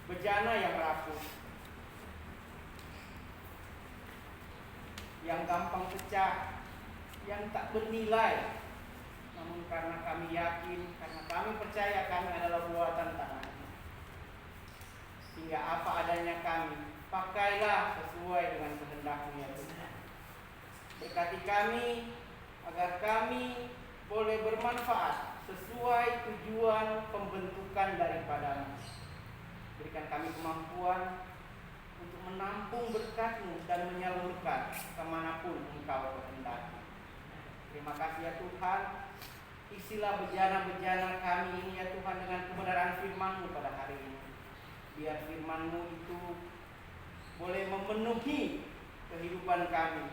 bejana yang rapuh, yang gampang pecah, yang tak bernilai. Namun karena kami yakin, karena kami percaya kami adalah buatan tangan, sehingga apa adanya kami, pakailah sesuai dengan kehendak-Mu ya Tuhan. Berkati kami, agar kami boleh bermanfaat sesuai tujuan pembentukan daripada-Mu. Berikan kami kemampuan untuk menampung berkat-Mu dan menyalurkan kemanapun Engkau kehendaki. Terima kasih ya Tuhan. Isilah bejana-bejana kami ini ya Tuhan dengan kebenaran firman-Mu pada hari ini. Biar firman-Mu itu boleh memenuhi kehidupan kami,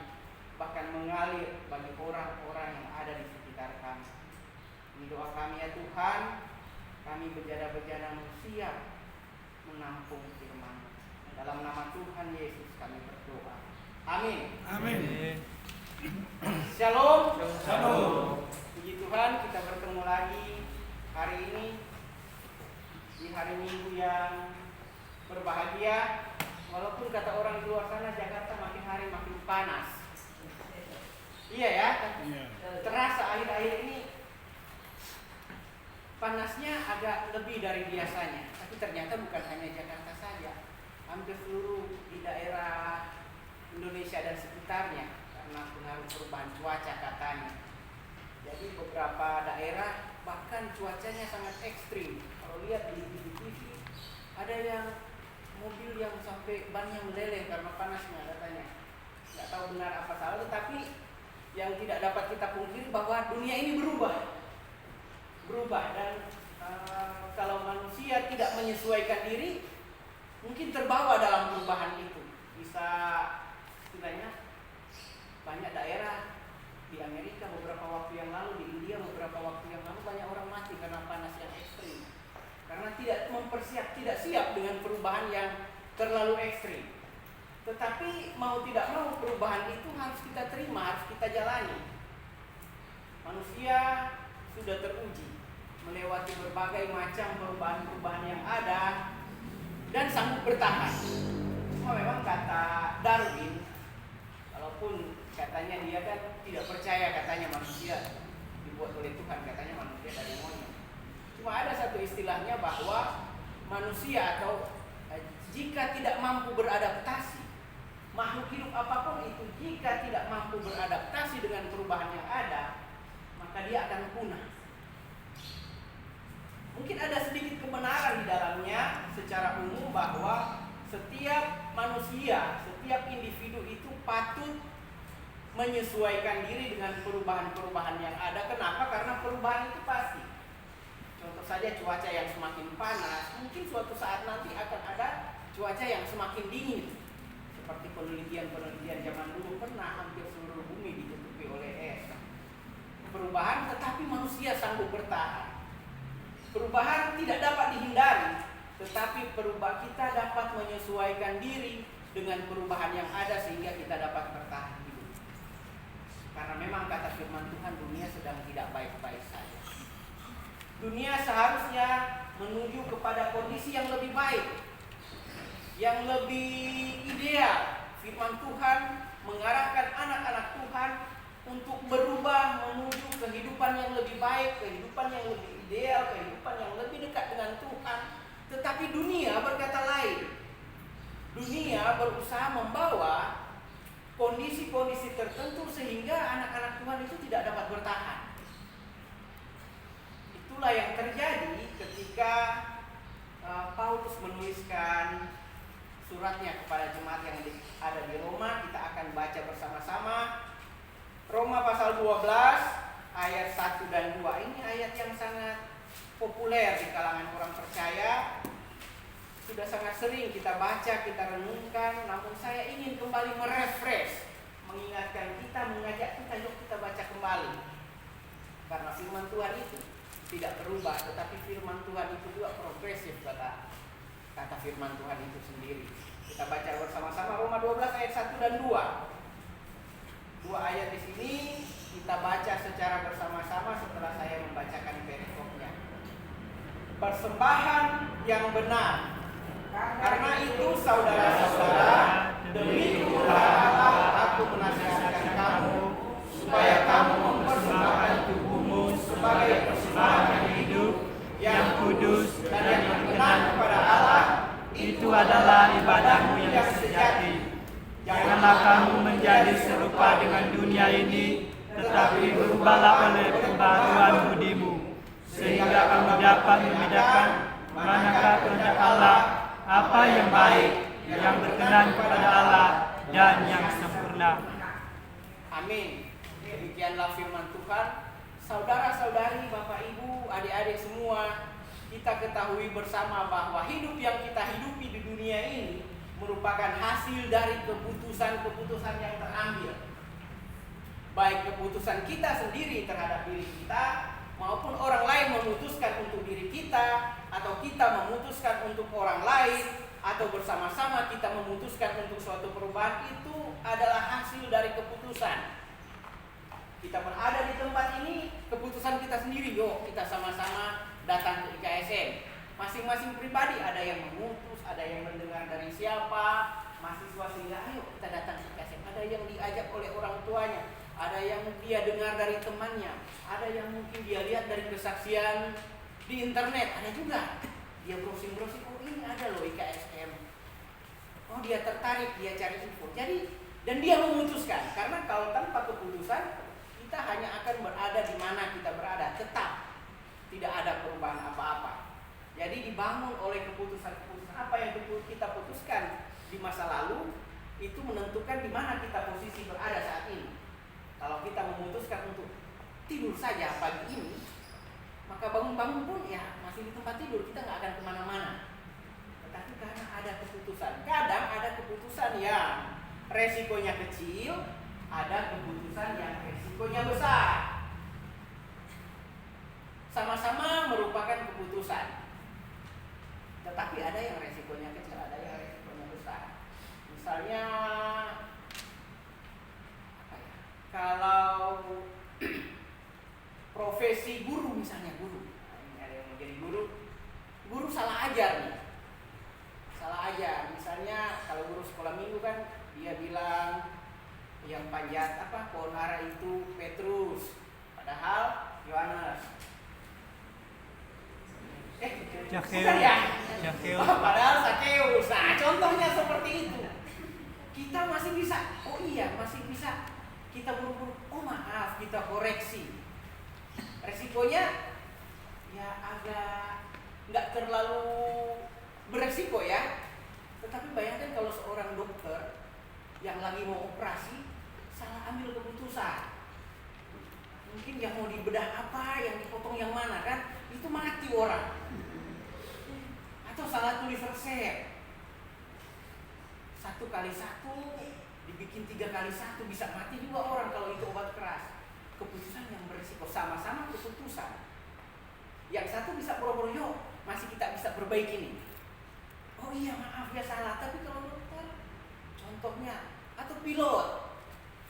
bahkan mengalir bagi orang-orang yang ada di sekitar kami. Ini doa kami ya Tuhan. Kami bejana-bejana-Mu siap menampung firman-Mu. Dalam nama Tuhan Yesus kami berdoa. Amin. Amin. Shalom. Shalom. Puji Tuhan, kita bertemu lagi hari ini di hari Minggu yang berbahagia. Walaupun kata orang di luar sana Jakarta makin hari makin panas. Iya ya. Terasa akhir-akhir ini panasnya agak lebih dari biasanya. Tapi ternyata bukan hanya Jakarta saja, hampir seluruh di daerah Indonesia dan sekitarnya karena pengaruh perubahan cuaca katanya. Jadi beberapa daerah bahkan cuacanya sangat ekstrim. Kalau lihat di TV ada yang mobil yang sampai bannya meleleh karena panasnya katanya. Nggak tahu benar apa salah, tetapi yang tidak dapat kita pungkiri bahwa dunia ini berubah dan kalau manusia tidak menyesuaikan diri mungkin terbawa dalam perubahan itu. Bisa istilahnya banyak daerah di Amerika beberapa waktu yang lalu, di India beberapa waktu yang lalu banyak orang mati karena panas yang ekstrim. Karena tidak siap dengan perubahan yang terlalu ekstrim. Tetapi mau tidak mau perubahan itu harus kita terima, harus kita jalani. Manusia sudah teruji melewati berbagai macam perubahan-perubahan yang ada dan sanggup bertahan. Cuma memang kata Darwin, walaupun katanya dia kan tidak percaya katanya manusia dibuat oleh Tuhan, katanya manusia dari monyet. Cuma ada satu istilahnya bahwa manusia atau jika tidak mampu beradaptasi, makhluk hidup apapun itu jika tidak mampu beradaptasi dengan perubahan yang ada, maka dia akan punah. Mungkin ada sedikit kebenaran di dalamnya secara umum bahwa setiap manusia, setiap individu itu patut menyesuaikan diri dengan perubahan-perubahan yang ada. Kenapa? Karena perubahan itu pasti. Contoh saja cuaca yang semakin panas, mungkin suatu saat nanti akan ada cuaca yang semakin dingin. Seperti penelitian-penelitian zaman dulu pernah hampir seluruh bumi ditutupi oleh es. Perubahan, tetapi manusia sanggup bertahan. Perubahan tidak dapat dihindari, tetapi kita dapat menyesuaikan diri dengan perubahan yang ada sehingga kita dapat bertahan hidup. Karena memang kata firman Tuhan, dunia sedang tidak baik-baik saja. Dunia seharusnya menuju kepada kondisi yang lebih baik, yang lebih ideal. Firman Tuhan mengarahkan anak-anak Tuhan untuk berubah menuju kehidupan yang lebih baik, kehidupan yang lebih ideal, kehidupan yang lebih dekat dengan Tuhan. Tetapi dunia berkata lain. Dunia berusaha membawa kondisi-kondisi tertentu sehingga anak-anak Tuhan itu tidak dapat bertahan. Itulah yang terjadi ketika Paulus menuliskan suratnya kepada jemaat yang ada di Roma. Kita akan baca bersama-sama Roma pasal 12 ayat 1 dan 2. Ini ayat yang sangat populer di kalangan orang percaya. Sudah sangat sering kita baca, kita renungkan. Namun saya ingin kembali merefresh, mengingatkan kita, mengajak kita, yuk kita baca kembali. Karena firman Tuhan itu tidak berubah, tetapi firman Tuhan itu juga progresif, kata firman Tuhan itu sendiri. Kita baca bersama-sama Roma 12 ayat 1 dan 2. Dua ayat di sini kita baca secara bersama-sama setelah saya membacakan perikopnya. Persembahan yang benar Karena itu saudara-saudara, demi kemuliaan Allah aku menasihatkan kamu supaya kamu mempersembahkan tubuhmu sebagai persembahan yang hidup, yang kudus dan yang berkenan kepada Allah. Itu adalah ibadahmu yang sejati. Janganlah kamu menjadi serupa dengan dunia ini, tetapi berubahlah oleh pembaharuan budimu, sehingga kamu dapat membedakan manakah kehendak Allah, apa yang baik, yang berkenan kepada Allah, dan yang sempurna. Amin. Demikianlah firman Tuhan. Saudara-saudari, Bapak Ibu, adik-adik semua, kita ketahui bersama bahwa hidup yang kita hidupi di dunia ini merupakan hasil dari keputusan-keputusan yang terambil. Baik keputusan kita sendiri terhadap diri kita, maupun orang lain memutuskan untuk diri kita, atau kita memutuskan untuk orang lain, atau bersama-sama kita memutuskan untuk suatu perubahan. Itu adalah hasil dari keputusan. Kita berada di tempat ini, keputusan kita sendiri. Yuk kita sama-sama datang ke IKSM. Masing-masing pribadi, ada yang memutus, ada yang mendengar dari siapa, mahasiswa sehingga ayo kita datang ke IKSM. Ada yang diajak oleh orang tuanya, ada yang dia dengar dari temannya, ada yang mungkin dia lihat dari kesaksian di internet, ada juga dia browsing-browsing, oh ini ada loh IKSM, oh dia tertarik, dia cari info. Jadi, dan dia memutuskan, karena kalau tanpa keputusan kita hanya akan berada di mana kita berada, tetap tidak ada perubahan apa-apa. Jadi dibangun oleh keputusan-keputusan apa yang kita putuskan di masa lalu, itu menentukan di mana kita posisi berada saat ini. Kalau kita memutuskan untuk tidur saja pagi ini, maka bangun-bangun pun ya masih di tempat tidur, kita nggak akan kemana-mana. Tetapi karena ada keputusan, kadang ada keputusan yang resikonya kecil, ada keputusan yang resikonya besar. Sama-sama merupakan keputusan, tetapi ada yang resikonya kecil, ada yang resikonya besar. Misalnya kalau profesi guru, misalnya guru, ini ada yang menjadi guru salah ajar nih, salah ajar. Misalnya kalau guru sekolah minggu kan dia bilang yang panjat pohon ara itu Petrus, padahal Yohanes. Bukan ya? Padahal Sakeus. Nah, contohnya seperti itu. Kita masih bisa, masih bisa kita buru-buru, maaf, kita koreksi. Resikonya ya agak nggak terlalu beresiko ya. Tetapi bayangkan kalau seorang dokter yang lagi mau operasi salah ambil keputusan. Mungkin yang mau dibedah apa, yang dipotong yang mana kan, itu mati orang. Atau salah tulis resep, 1 kali 1 dibikin 3 kali 1, bisa mati juga orang kalau itu obat keras. Keputusan yang berisiko, sama-sama keputusan. Yang satu bisa boro-boro, masih kita bisa perbaiki nih. Oh iya maaf ya salah, tapi kalau dokter contohnya, atau pilot,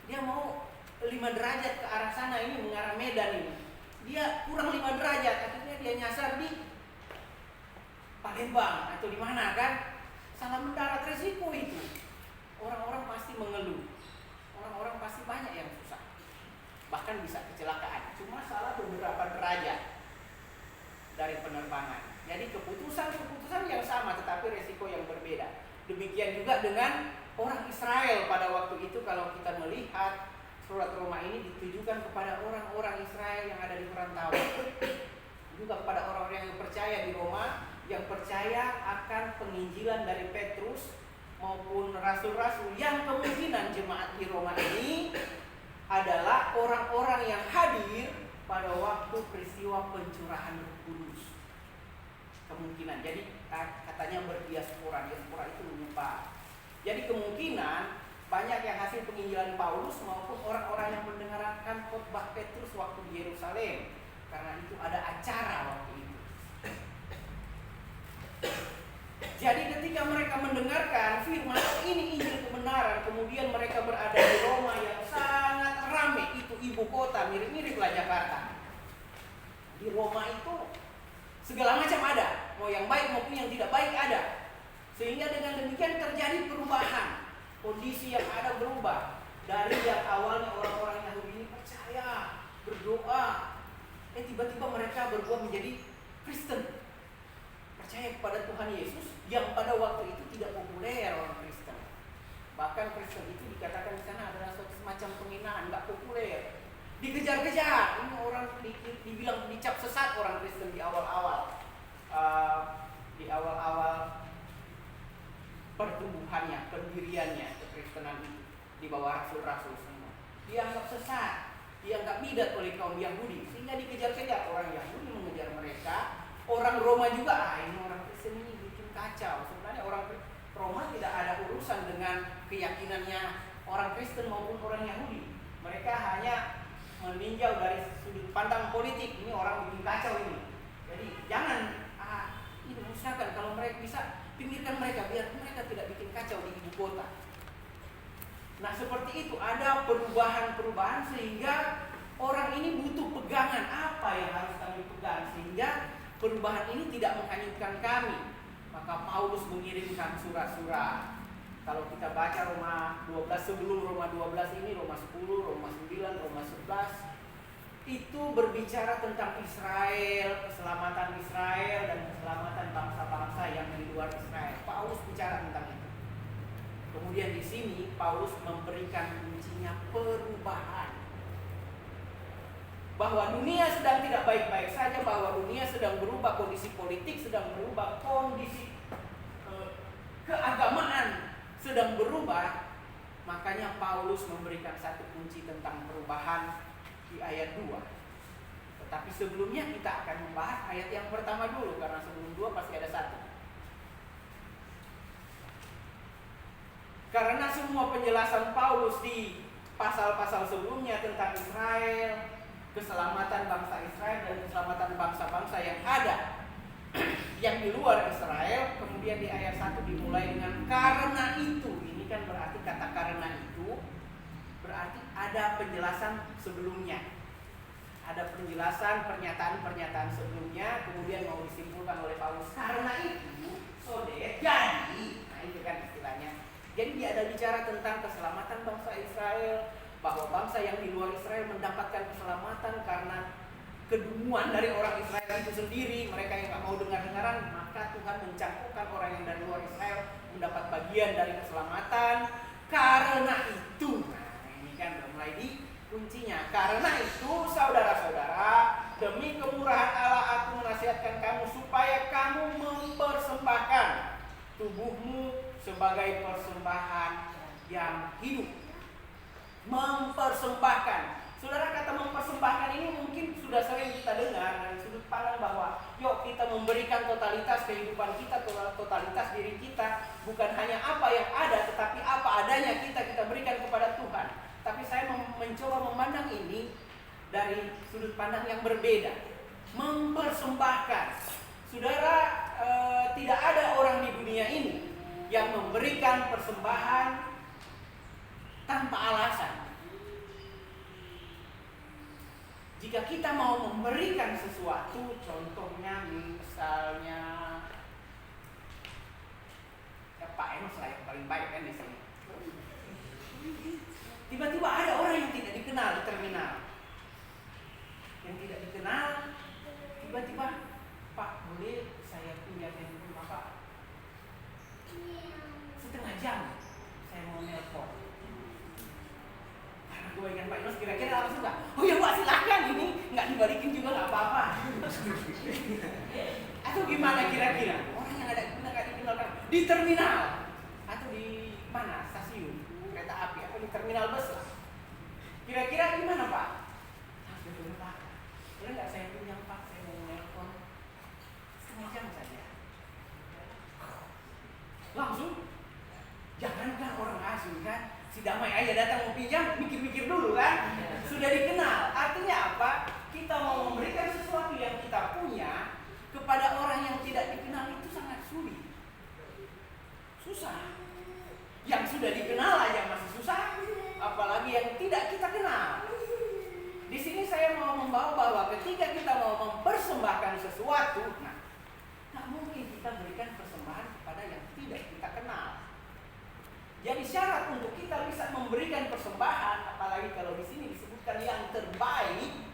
dia mau 5 derajat ke arah sana, ini mengarah Medan ini, dia kurang 5 derajat, akhirnya dia nyasar di Palembang atau di mana kan, salah mendarat, resiko itu. Orang-orang pasti mengeluh, orang-orang pasti banyak yang susah, bahkan bisa kecelakaan, cuma salah beberapa derajat dari penerbangan. Jadi keputusan yang sama tetapi resiko yang berbeda. Demikian juga dengan orang Israel pada waktu itu. Kalau kita melihat surat Roma ini ditujukan kepada orang-orang Israel yang ada di perantauan, juga kepada orang-orang yang percaya di Roma, yang percaya akan penginjilan dari Petrus maupun rasul-rasul, yang kemungkinan jemaat di Roma ini adalah orang-orang yang hadir pada waktu peristiwa pencurahan Roh Kudus. Kemungkinan, jadi katanya berdiaspora, diaspora itu menyebar. Jadi kemungkinan banyak yang hasil penginjilan Paulus maupun orang-orang yang mendengarkan khotbah Petrus waktu di Yerusalem, karena itu ada acara waktu itu. Jadi ketika mereka mendengarkan firman ini Injil kebenaran, kemudian mereka berada di Roma yang sangat ramai, itu ibu kota, mirip-miriplah Jakarta. Di Roma itu segala macam ada, mau yang baik maupun yang tidak baik ada. Sehingga dengan demikian terjadi perubahan. Kondisi yang ada berubah. Dari yang awalnya orang-orang Yahudi ini percaya, berdoa, tiba-tiba mereka berubah menjadi Kristen. Percaya kepada Tuhan Yesus yang pada waktu itu tidak populer orang Kristen. Bahkan Kristen itu dikatakan di sana adalah suatu semacam penghinaan, nggak populer. Dikejar-kejar, ini orang dibilang dicap sesat orang Kristen di awal-awal. Di awal-awal pertumbuhannya, pendiriannya kekristenan itu di bawah rasul-rasul semua. Dianggap sesat, dianggap bidat oleh kaum Yahudi, sehingga dikejar-kejar. Orang Yahudi mengejar mereka, orang Roma juga. Ini orang Kristen ini bikin kacau. Sebenarnya orang Roma tidak ada urusan dengan keyakinannya orang Kristen maupun orang Yahudi. Mereka hanya meninjau dari sudut pandang politik. Ini orang bikin kacau ini. Jadi jangan ini musnahkan. Kalau mereka bisa, pinggirkan mereka biar mereka tidak bikin kacau di ibu kota. Nah seperti itu, ada perubahan-perubahan sehingga orang ini butuh pegangan. Apa yang harus kami pegang sehingga perubahan ini tidak menghanyutkan kami? Maka Paulus mengirimkan surat-surat. Kalau kita baca Roma 12, sebelum Roma 12 ini, Roma 10, Roma 9, Roma 11, itu berbicara tentang Israel, keselamatan Israel dan keselamatan bangsa-bangsa yang di luar Israel. Paulus bicara tentang itu. Kemudian di sini Paulus memberikan kuncinya perubahan. Bahwa dunia sedang tidak baik-baik saja, bahwa dunia sedang berubah, kondisi politik sedang berubah, kondisi keagamaan sedang berubah. Makanya Paulus memberikan satu kunci tentang perubahan di ayat 2. Tetapi sebelumnya kita akan membahas ayat yang pertama dulu, karena sebelum 2 pasti ada satu. Karena semua penjelasan Paulus di pasal-pasal sebelumnya tentang Israel, keselamatan bangsa Israel dan keselamatan bangsa-bangsa yang ada yang di luar Israel, kemudian di ayat 1 dimulai dengan karena itu. Ini kan berarti kata karena itu berarti ada penjelasan sebelumnya. Ada penjelasan pernyataan-pernyataan sebelumnya, kemudian mau disimpulkan oleh Paulus. Karena itu, jadi, nah itu kan istilahnya. Jadi dia ada bicara tentang keselamatan bangsa Israel, bahwa bangsa yang di luar Israel mendapatkan keselamatan karena kedunguan dari orang Israel itu sendiri. Mereka yang gak mau dengar-dengaran, maka Tuhan mencampurkan orang yang dari luar Israel mendapat bagian dari keselamatan. Karena itu, nah ini kan udah mulai di kuncinya. Karena itu saudara-saudara, demi kemurahan Allah aku menasihatkan kamu supaya kamu mempersembahkan tubuhmu sebagai persembahan yang hidup. Mempersembahkan. Saudara, kata mempersembahkan ini mungkin sudah sering kita dengar dari sudut pandang bahwa yuk kita memberikan totalitas kehidupan kita, totalitas diri kita, bukan hanya apa yang ada tetapi apa adanya kita berikan kepada Tuhan. Tapi saya mencoba memandang ini dari sudut pandang yang berbeda. Mempersembahkan. Saudara, tidak ada orang di dunia ini yang memberikan persembahan tanpa alasan. Jika kita mau memberikan sesuatu, contohnya misalnya Pak Enos lah yang paling baik kan di sini. Tiba-tiba ada orang yang tidak dikenal di terminal. Yang tidak dikenal, tiba-tiba, Pak, boleh saya pinjam handphone Bapak? Setengah jam saya mau nelpon. Karena gue ingat Pak Enos kira-kira langsung gak? Oh ya Pak, silakan, ini nggak dibalikin juga nggak apa-apa. Atau gimana kira-kira? Orang yang ada nggak dikenal di terminal atau di mana stasiun kereta api atau di terminal bus lah. Kira-kira gimana Pak? Betul Pak. Boleh nggak saya pinjam Pak? Saya mau nelpon setengah jam saja. Langsung. Jangankan orang asing kan, si damai aja datang mau pinjam, mikir-mikir dulu kan. Sudah dikenal. Artinya apa? Kita mau memberikan sesuatu yang kita punya kepada orang yang tidak dikenal itu sangat sulit. Susah. Yang sudah dikenal aja masih susah, apalagi yang tidak kita kenal. Di sini saya mau membawa bahwa ketika kita mau mempersembahkan sesuatu, nah, tak mungkin kita berikan persembahan kepada yang tidak Jadi syarat untuk kita bisa memberikan persembahan, apalagi kalau di sini disebutkan yang terbaik,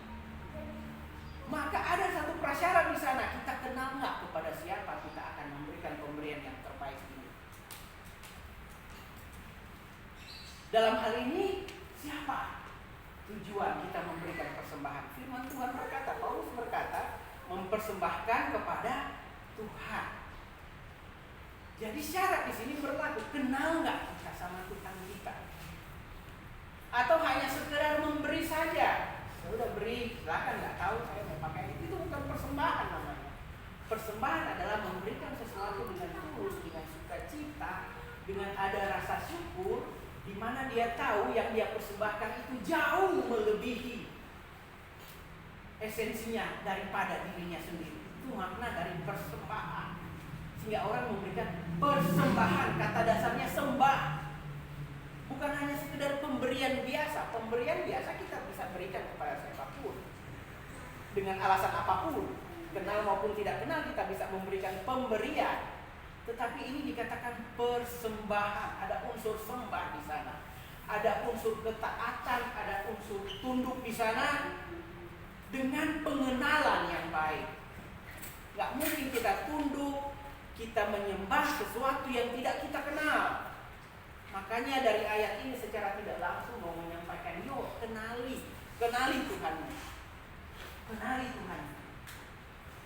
maka ada satu prasyarat di sana. Kita kenal nggak kepada siapa kita akan memberikan pemberian yang terbaik ini? Dalam hal ini siapa tujuan kita memberikan persembahan? Firman Tuhan berkata, Paulus berkata, mempersembahkan kepada Tuhan. Jadi syarat di sini berlaku. Kenal nggak kita sama Tuhan kita? Atau hanya sekedar memberi saja? Udah beri, silakan, nggak tahu saya mau pakai itu bukan persembahan namanya. Persembahan adalah memberikan sesuatu dengan tulus, dengan sukacita, dengan ada rasa syukur, di mana dia tahu yang dia persembahkan itu jauh melebihi esensinya daripada dirinya sendiri. Itu makna dari persembahan. Sehingga orang memberikan persembahan, kata dasarnya sembah. Bukan hanya sekedar pemberian biasa. Pemberian biasa kita bisa berikan kepada siapapun dengan alasan apapun, kenal maupun tidak kenal, kita bisa memberikan pemberian. Tetapi ini dikatakan persembahan. Ada unsur sembah di sana, ada unsur ketaatan, ada unsur tunduk di sana, dengan pengenalan yang baik. Gak mungkin kita tunduk, kita menyembah sesuatu yang tidak kita kenal. Makanya dari ayat ini secara tidak langsung mau menyampaikan, yuk kenali Tuhan. Kenali Tuhan.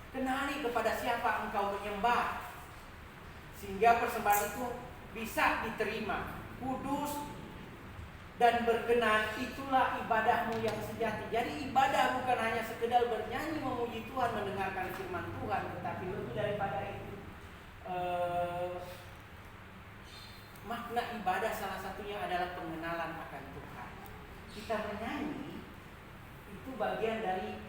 Kenali kepada siapa engkau menyembah, sehingga persembahan itu bisa diterima, kudus dan berkenan. Itulah ibadahmu yang sejati. Jadi ibadah bukan hanya sekedar bernyanyi memuji Tuhan, mendengarkan firman Tuhan, tetapi lebih daripada itu. Makna ibadah salah satunya adalah pengenalan akan Tuhan. Kita menyanyi itu bagian dari,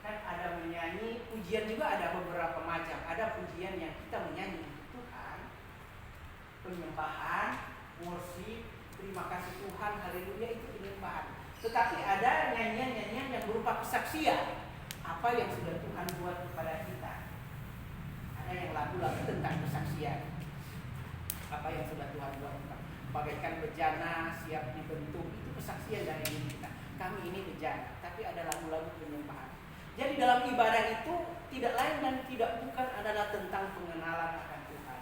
kan ada menyanyi, pujian juga ada beberapa macam. Ada pujian yang kita menyanyi Tuhan, penyembahan, worship, terima kasih Tuhan, haleluya, itu penyembahan. Tetapi ada nyanyian-nyanyian yang berupa kesaksian, apa yang sudah Tuhan buat kepada kita. Ada yang lagu-lagu tentang kesaksian, apa yang sudah Tuhan buat kita. Bagaikan bejana siap dibentuk, itu kesaksian dari diri kita. Kami ini bejana, tapi ada lagu-lagu penyembahan. Jadi dalam ibadah itu tidak lain dan tidak bukan adalah tentang pengenalan akan Tuhan.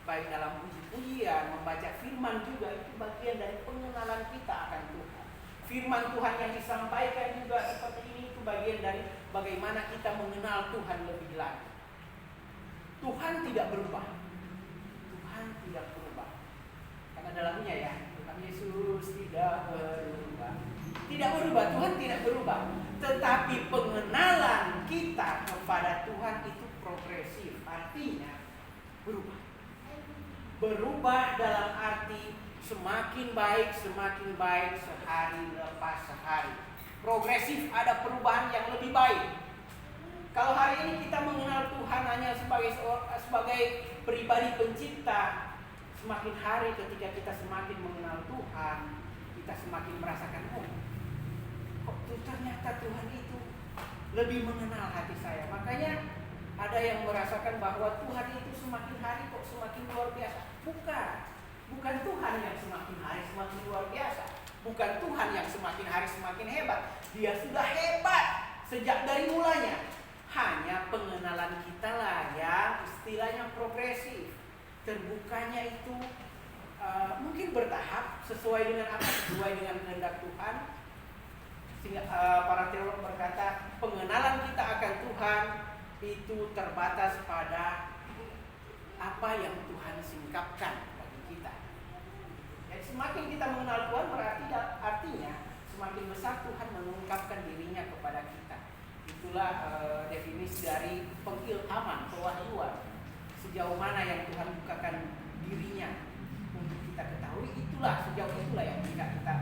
Baik dalam puji-pujian, membaca firman juga itu bagian dari pengenalan kita akan Tuhan. Firman Tuhan yang disampaikan juga seperti ini, itu bagian dari bagaimana kita mengenal Tuhan lebih lagi. Tuhan tidak berubah. Tuhan tidak berubah. Karena dalamnya ya, Tuhan Yesus tidak berubah. Tidak berubah, Tuhan tidak berubah. Tetapi pengenalan kita kepada Tuhan itu progresif. Artinya berubah. Berubah dalam arti semakin baik sehari lepas sehari. Progresif, ada perubahan yang lebih baik. Kalau hari ini kita mengenal Tuhan hanya sebagai pribadi pencipta, semakin hari ketika kita semakin mengenal Tuhan, kita semakin merasakan, kok ternyata Tuhan itu lebih mengenal hati saya. Makanya ada yang merasakan bahwa Tuhan itu semakin hari kok semakin luar biasa. Bukan Tuhan yang semakin hari semakin luar biasa. Bukan Tuhan yang semakin hari semakin hebat. Dia sudah hebat sejak dari mulanya. Hanya pengenalan kita lah ya, istilahnya progresif. Terbukanya itu mungkin bertahap, sesuai dengan apa? Sesuai dengan kehendak Tuhan. Sehingga para teolog berkata, pengenalan kita akan Tuhan itu terbatas pada apa yang Tuhan singkapkan bagi kita. Jadi semakin kita mengenal Tuhan berarti artinya semakin besar Tuhan mengungkapkan dirinya kepada kita. Itulah definisi dari pengilhaman, pewahyuan. Sejauh mana yang Tuhan bukakan dirinya untuk kita ketahui, sejauh itulah yang bisa kita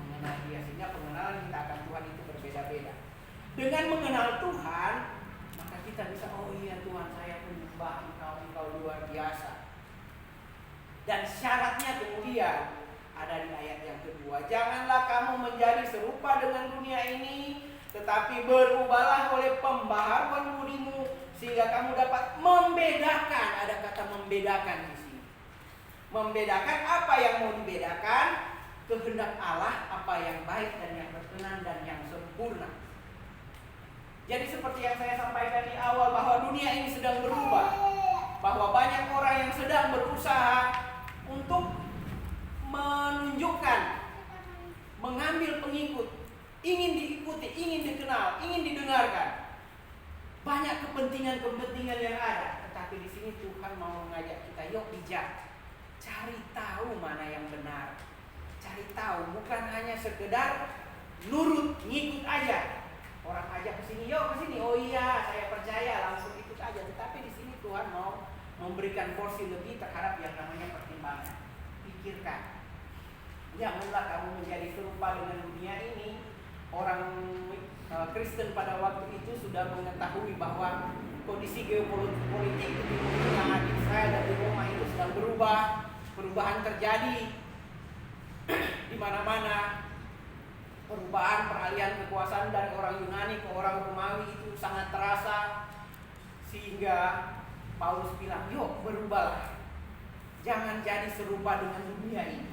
mengenal Dia. Sehingga pengenalan kita akan Tuhan itu berbeda-beda. Dengan mengenal Tuhan, maka kita bisa, oh iya Tuhan, saya menyembah Engkau luar biasa. Dan syaratnya kemudian ada di ayat yang kedua, janganlah kamu menjadi serupa dengan dunia ini, tetapi berubahlah oleh pembaharuan budimu, sehingga kamu dapat membedakan. Ada kata membedakan di sini. Membedakan apa yang mau dibedakan, kehendak Allah, apa yang baik dan yang berkenan dan yang sempurna. Jadi seperti yang saya sampaikan di awal, bahwa dunia ini sedang berubah, bahwa banyak orang yang sedang berusaha untuk menunjukkan, mengambil pengikut, ingin diikuti, ingin dikenal, ingin didengarkan. Banyak kepentingan-kepentingan yang ada, tetapi di sini Tuhan mau mengajak kita, yuk bijak, cari tahu mana yang benar, cari tahu, bukan hanya sekedar nurut, ngikut aja. Orang ajak ke sini, yuk ke sini, oh iya, saya percaya, langsung ikut aja. Tetapi di sini Tuhan mau memberikan porsi lebih terhadap yang namanya pertimbangan. Pikirkan, janganlah kamu menjadi serupa dengan dunia ini. Orang Kristen pada waktu itu sudah mengetahui bahwa kondisi geopolitik di dunia Israel dan di Roma itu sedang berubah, perubahan terjadi di mana-mana. Perubahan peralihan kekuasaan dari orang Yunani ke orang Romawi itu sangat terasa, sehingga Paulus bilang, yuk berubahlah, jangan jadi serupa dengan dunia ini,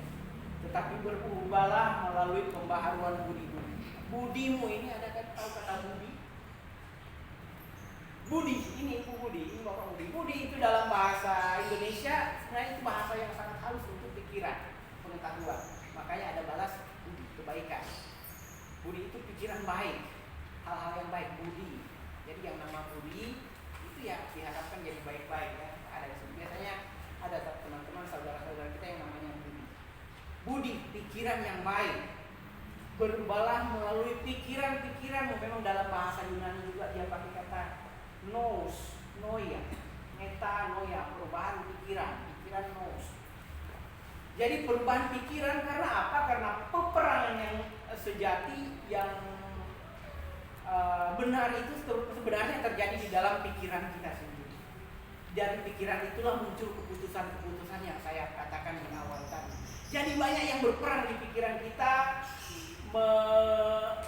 tetapi berubahlah melalui pembaharuan budimu. Budimu ini ada kan, tahu kata budi? Budi, ini Ibu Budi, ini Bapak Budi. Budi itu dalam bahasa Indonesia sebenarnya itu bahasa yang sangat halus untuk pikiran, pengetahuan. Makanya ada balas budi, kebaikan. Budi itu pikiran baik, hal-hal yang baik, budi. Jadi yang nama budi itu ya diharapkan jadi baik-baik ya. Biasanya ada teman-teman saudara-saudara kita yang namanya budi. Budi, pikiran yang baik. Berubahlah melalui pikiran-pikiranmu. Memang dalam bahasa Yunani juga dia pakai kata nous, noia, metanoia, perubahan pikiran nous. Jadi perubahan pikiran karena apa? Karena peperangan yang sejati, yang benar itu sebenarnya terjadi di dalam pikiran kita sendiri. Dari pikiran itulah muncul keputusan-keputusan yang saya katakan di awal tadi. Jadi banyak yang berperang di pikiran kita,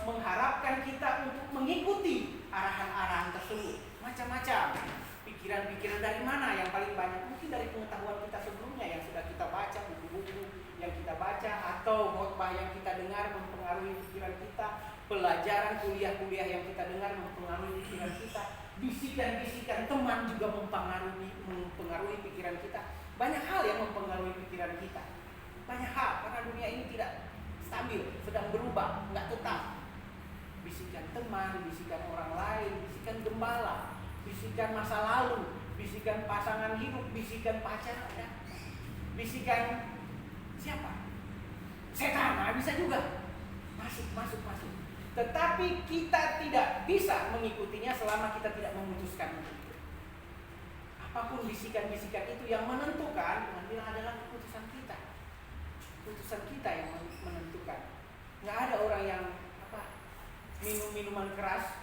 mengharapkan kita untuk mengikuti arahan-arahan tersebut. Macam-macam pikiran-pikiran dari mana yang paling banyak? Mungkin dari pengetahuan kita sebelumnya yang sudah kita baca, buku-buku yang kita baca, atau khotbah yang kita dengar mempengaruhi pikiran kita, pelajaran kuliah-kuliah yang kita dengar mempengaruhi pikiran kita, bisikan-bisikan teman juga mempengaruhi pikiran kita. Banyak hal yang mempengaruhi pikiran kita. Banyak hal, karena dunia ini tidak stabil, sedang berubah, nggak tetap. Bisikan teman, bisikan orang lain, bisikan gembala, bisikan masa lalu, bisikan pasangan hidup, bisikan pacar, ya. Bisikan siapa? Setan, nah bisa juga masuk. Tetapi kita tidak bisa mengikutinya selama kita tidak memutuskan untuk itu. Apapun bisikan-bisikan itu yang menentukan, adalah keputusan kita. Keputusan kita yang menentukan. Nggak ada orang yang minum minuman keras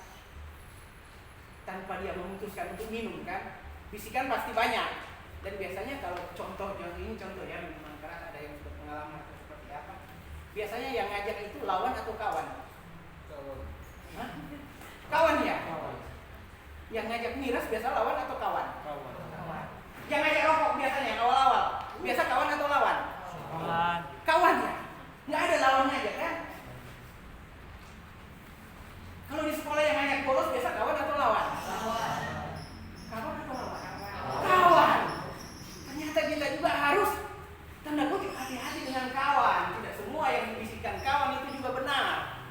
tanpa dia memutuskan untuk minum, kan? Bisikan pasti banyak. Dan biasanya kalau contoh ya minuman keras, ada yang sudah pengalaman atau seperti apa. Biasanya yang ngajak itu lawan atau kawan? Hah? Kawan ya? Kawan. Yang ngajak miras biasa lawan atau kawan? Kawan. Yang ngajak rokok biasanya awal-awal biasa kawan atau lawan? Kawan. Kawan ya? Nggak ada lawannya aja kan? Kalau di sekolah yang ngajak bolos biasa kawan atau lawan? Kawan atau lawan? Kawan. Ternyata kita juga harus tanda kutip hati-hati dengan kawan. Tidak semua yang dibisikkan kawan itu juga benar.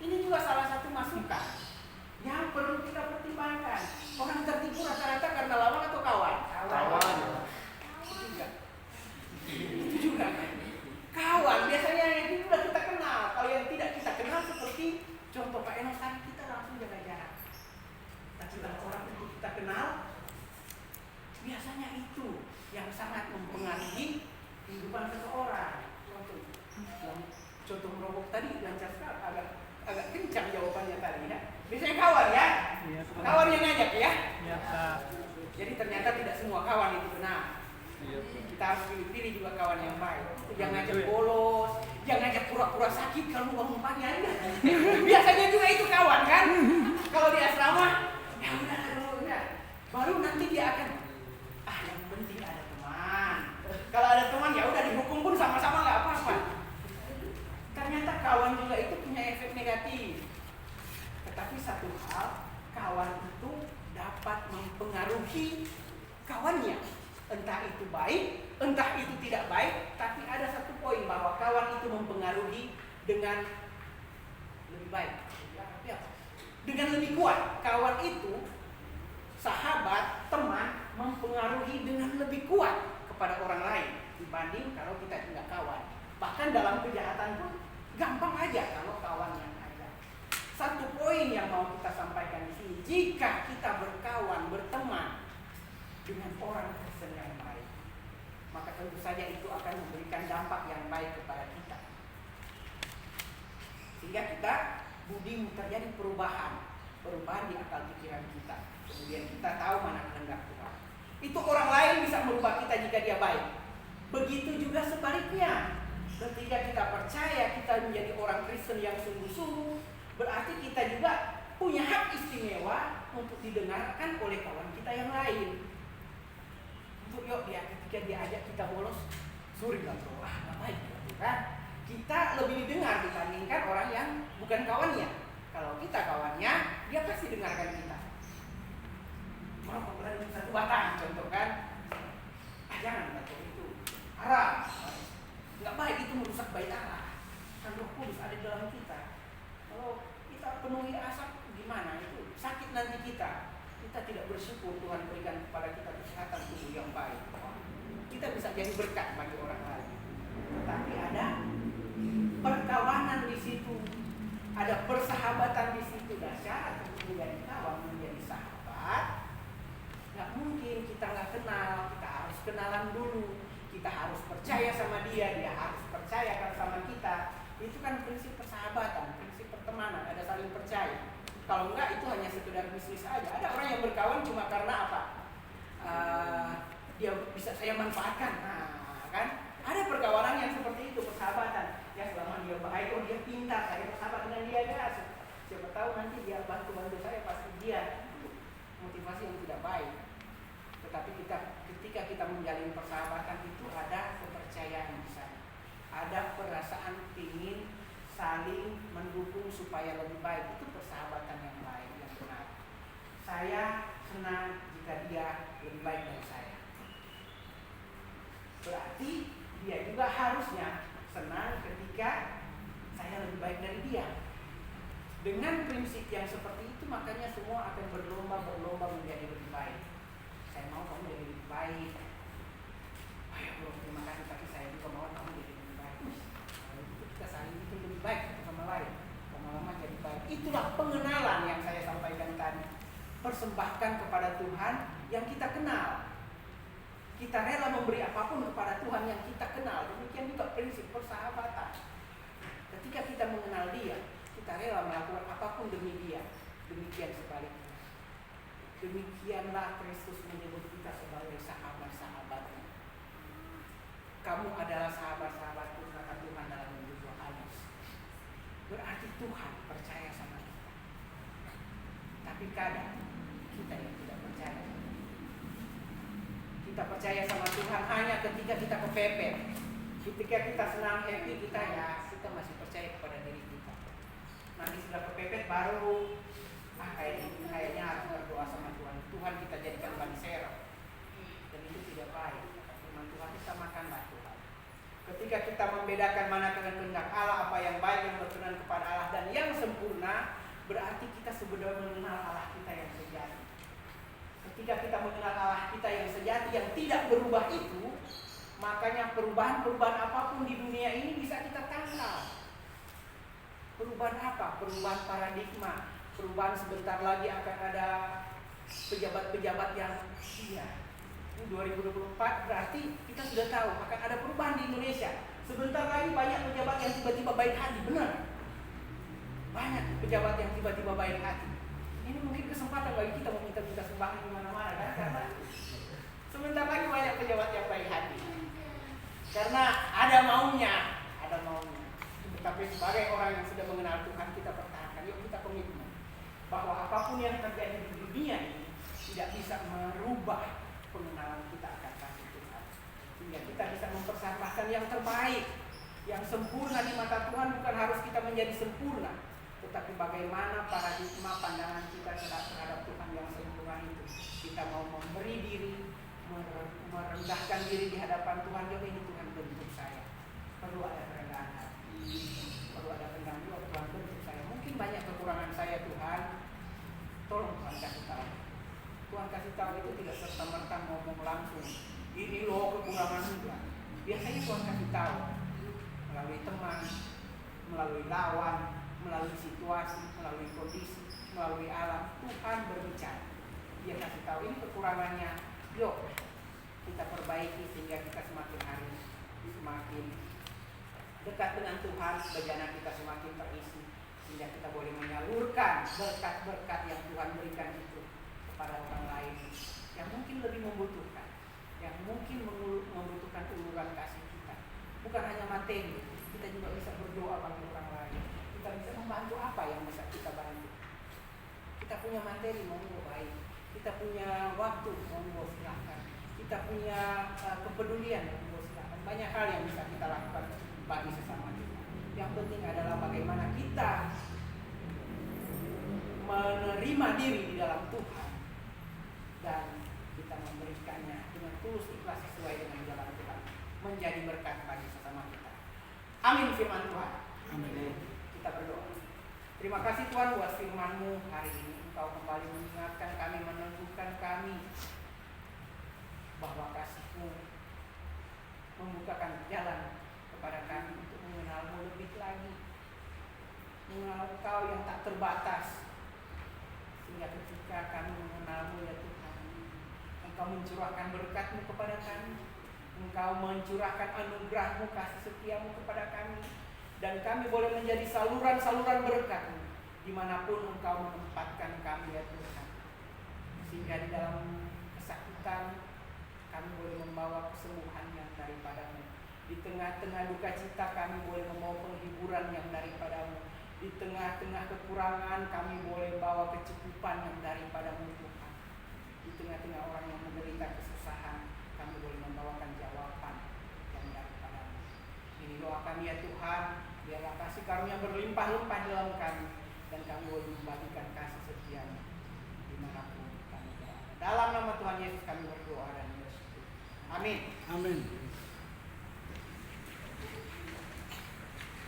Ini juga salah satu masukan yang perlu kita pertimbangkan. Orang tertipu rata-rata karena lawan atau kawan? Kawan. Itu juga. Kawan biasanya yang itu sudah kita kenal. Kalau yang tidak kita kenal seperti contoh Pak Enos tadi, kita langsung jaga jarak. Tapi kalau orang itu kita kenal, biasanya itu yang sangat mempengaruhi kehidupan seseorang. Contoh merokok tadi lancar sekali, agak kencang jawabannya tadi ya. Biasanya kawan ya, iya, kawan yang ngajak ya. Iya, jadi ternyata tidak semua kawan itu benar. Iya. Kita harus pilih-pilih juga kawan yang baik. Yang ngajak bolos, yang ngajak pura-pura sakit kalau bangun pagi aja. Biasanya juga itu kawan kan. Kalau di asrama, ya udah. Baru nanti dia akan yang penting ada teman. Kalau ada teman satu hal, kawan itu dapat mempengaruhi kawannya. Entah itu baik, entah itu tidak baik, tapi ada satu poin bahwa kawan itu mempengaruhi dengan lebih baik. Dengan lebih kuat. Kawan itu, sahabat, teman, mempengaruhi dengan lebih kuat kepada orang lain dibanding kalau kita tidak kawan. Bahkan dalam kejahatan pun gampang aja kalau kawan yang ada. Satu poin yang mau kita sampaikan di sini, jika kita berkawan, berteman dengan orang Kristen yang baik, maka tentu saja itu akan memberikan dampak yang baik kepada kita. Sehingga kita budi terjadi perubahan di akal pikiran kita. Kemudian kita tahu mana kehendak Tuhan. Itu orang lain bisa merubah kita jika dia baik. Begitu juga sebaliknya. Ketika kita percaya kita menjadi orang Kristen yang sungguh-sungguh, berarti kita juga punya hak istimewa untuk didengarkan oleh kawan kita yang lain. Untuk ketika dia ajak kita bolos, sorry lah bro, nggak baik kan? Kita lebih didengar dibandingkan orang yang bukan kawannya. Kalau kita kawannya, dia pasti dengarkan kita. Mau berani satu batang, contoh kan? Jangan kata itu haram, nggak baik, itu merusak bait Allah. Kan Roh Kudus ada di dalam kita. Kalau kita penuhi asap, gimana itu? Sakit nanti kita. Kita tidak bersyukur Tuhan berikan kepada kita kesehatan tubuh yang baik. Kita bisa jadi berkat bagi orang lain. Tapi ada perkawanan di situ, ada persahabatan di situ. Dasar untuk menjadi kawan, menjadi sahabat, nggak mungkin kita nggak kenal. Kita harus kenalan dulu. Kita harus percaya sama dia, dia harus percayakan sama kita. Itu kan prinsip persahabatan, prinsip pertemanan, ada saling percaya. Kalau enggak, itu hanya sekedar bisnis aja. Ada orang yang berkawan cuma karena apa? Dia bisa saya manfaatkan. Nah, kan? Ada perkawanan yang seperti itu, persahabatan. Ya selama dia baik, oh dia pintar, saya bersahabat dengan dia ya. Siapa tahu nanti dia bantu saya, pasti dia motivasi yang tidak baik. Tetapi ketika kita menjalin persahabatan itu ada kepercayaan di sana. Ada perasaan ingin saling mendukung supaya lebih baik. Itu persahabatan yang baik, yang benar. Saya senang jika dia lebih baik dari saya. Berarti dia juga harusnya senang ketika saya lebih baik dari dia. Dengan prinsip yang seperti itu, makanya semua akan berlomba menjadi lebih baik. Saya mau kamu jadi lebih baik. Ayo bro, terima kasih, tapi saya juga mau kamu jadi lebih baik. Kalau itu kita saling bikin lebih baik satu sama lain. Lama-lama jadi baik. Itulah pengenalan yang saya sampaikan tadi. Persembahkan kepada Tuhan yang kita kenal. Kita rela memberi apapun kepada Tuhan yang kita kenal. Demikian juga prinsip persahabatan. Ketika kita mengenal Dia, kita rela melakukan apapun demi Dia. Demikian sebaliknya. Demikianlah Kristus menyebut kita sebagai sahabat-sahabatnya. Kamu adalah sahabat-sahabatku, kata Tuhan dalam Injil Yohanes. Berarti Tuhan percaya sama kita. Tapi kadang kita yang tidak percaya. Kita percaya sama Tuhan hanya ketika kita kepepet. Ketika kita senang, happy, kita masih percaya kepada diri kita. Nanti sudah kepepet baru kayaknya harus berdoa sama Tuhan. Tuhan kita jadikan ban serep. Dan itu tidak baik. Firman Tuhan kita makanlah Tuhan. Ketika kita membedakan mana kehendak Allah, apa yang baik, yang berkenan kepada Allah dan yang sempurna, berarti kita sebenarnya mengenal Allah kita yang sejati. Ketika kita mengenal Allah kita yang sejati, yang tidak berubah itu, makanya perubahan-perubahan apapun di dunia ini bisa kita tangkap. Perubahan apa? Perubahan paradigma. Perubahan sebentar lagi akan ada pejabat-pejabat yang ini 2024 berarti kita sudah tahu akan ada perubahan di Indonesia. Sebentar lagi banyak pejabat yang tiba-tiba baik hati, benar. Banyak pejabat yang tiba-tiba baik hati. Ini mungkin kesempatan bagi kita meminta sumbangan di mana-mana kan, karena sebentar lagi banyak pejabat yang baik hati. Karena ada maunya. Tetapi sebagai orang yang sudah mengenal Tuhan, kita pertahankan. Yuk kita komitmen bahwa apapun yang terjadi di dunia ini tidak bisa merubah pengenalan kita akan kasih Tuhan. Sehingga kita bisa mempersembahkan yang terbaik, yang sempurna di mata Tuhan. Bukan harus kita menjadi sempurna, tetapi bagaimana paradigma pandangan kita terhadap Tuhan yang sempurna itu. Kita mau memberi diri, merendahkan diri di hadapan Tuhan. Jadi ini Tuhan bentuk saya. Perlu ada kerendahan hati, perlu ada kerendahan jiwa. Tuhan bentuk saya. Mungkin banyak kekurangan saya Tuhan. Tolong Tuhan kasih tahu. Tuhan kasih tahu itu tidak serta-merta ngomong langsung. Ini loh kekurangan Tuhan. Biasanya Tuhan kasih tahu melalui teman, melalui lawan, melalui situasi, melalui kondisi, melalui alam. Tuhan berbicara. Dia kasih tahu ini kekurangannya. Yuk kita perbaiki sehingga kita semakin hari semakin dekat dengan Tuhan, bejana kita semakin terisi, sehingga kita boleh menyalurkan berkat-berkat yang Tuhan berikan itu kepada orang lain yang mungkin lebih membutuhkan, yang mungkin membutuhkan uluran kasih kita. Bukan hanya materi, kita juga bisa berdoa bagi orang lain. Kita bisa membantu apa yang bisa kita bantu. Kita punya materi, monggo baik. Kita punya waktu, monggo silahkan. Kita punya kepedulian, monggo silahkan. Banyak hal yang bisa kita lakukan bagi sesama kita. Yang penting adalah bagaimana kita menerima diri di dalam Tuhan dan kita memberikannya dengan tulus ikhlas sesuai dengan jalan Tuhan, menjadi berkat bagi sesama kita. Amin firman Tuhan. Amin. Kita berdoa. Terima kasih Tuhan buat firman-Mu hari ini. Engkau kembali mengingatkan kami, meneguhkan kami bahwa kasih-Mu membukakan jalan kepada kami untuk mengenal-Mu lebih lagi, mengenal Engkau yang tak terbatas, sehingga ketika kami mengenal-Mu ya Tuhan, Engkau mencurahkan berkat-Mu kepada kami, Engkau mencurahkan anugerah-Mu, kasih setia-Mu kepada kami, dan kami boleh menjadi saluran-saluran berkat-Mu dimanapun Engkau menempatkan kami ya Tuhan, sehingga di dalam kesakitan kami boleh membawa kesembuhan yang daripada-Mu. Di tengah-tengah duka cita kami boleh membawa penghiburan yang daripada-Mu. Di tengah-tengah kekurangan kami boleh bawa kecukupan yang daripada-Mu Tuhan. Di tengah-tengah orang yang menderita kesusahan kami boleh membawakan jawaban yang daripada-Mu. Ini doa kami ya Tuhan, biarlah kasih karunia berlimpah-limpah dalam kami, dan kami boleh membagikan kasih setia-Mu dimanapun kami berada. Dalam nama Tuhan Yesus kami berdoa dan bersyukur. Amin. Amin.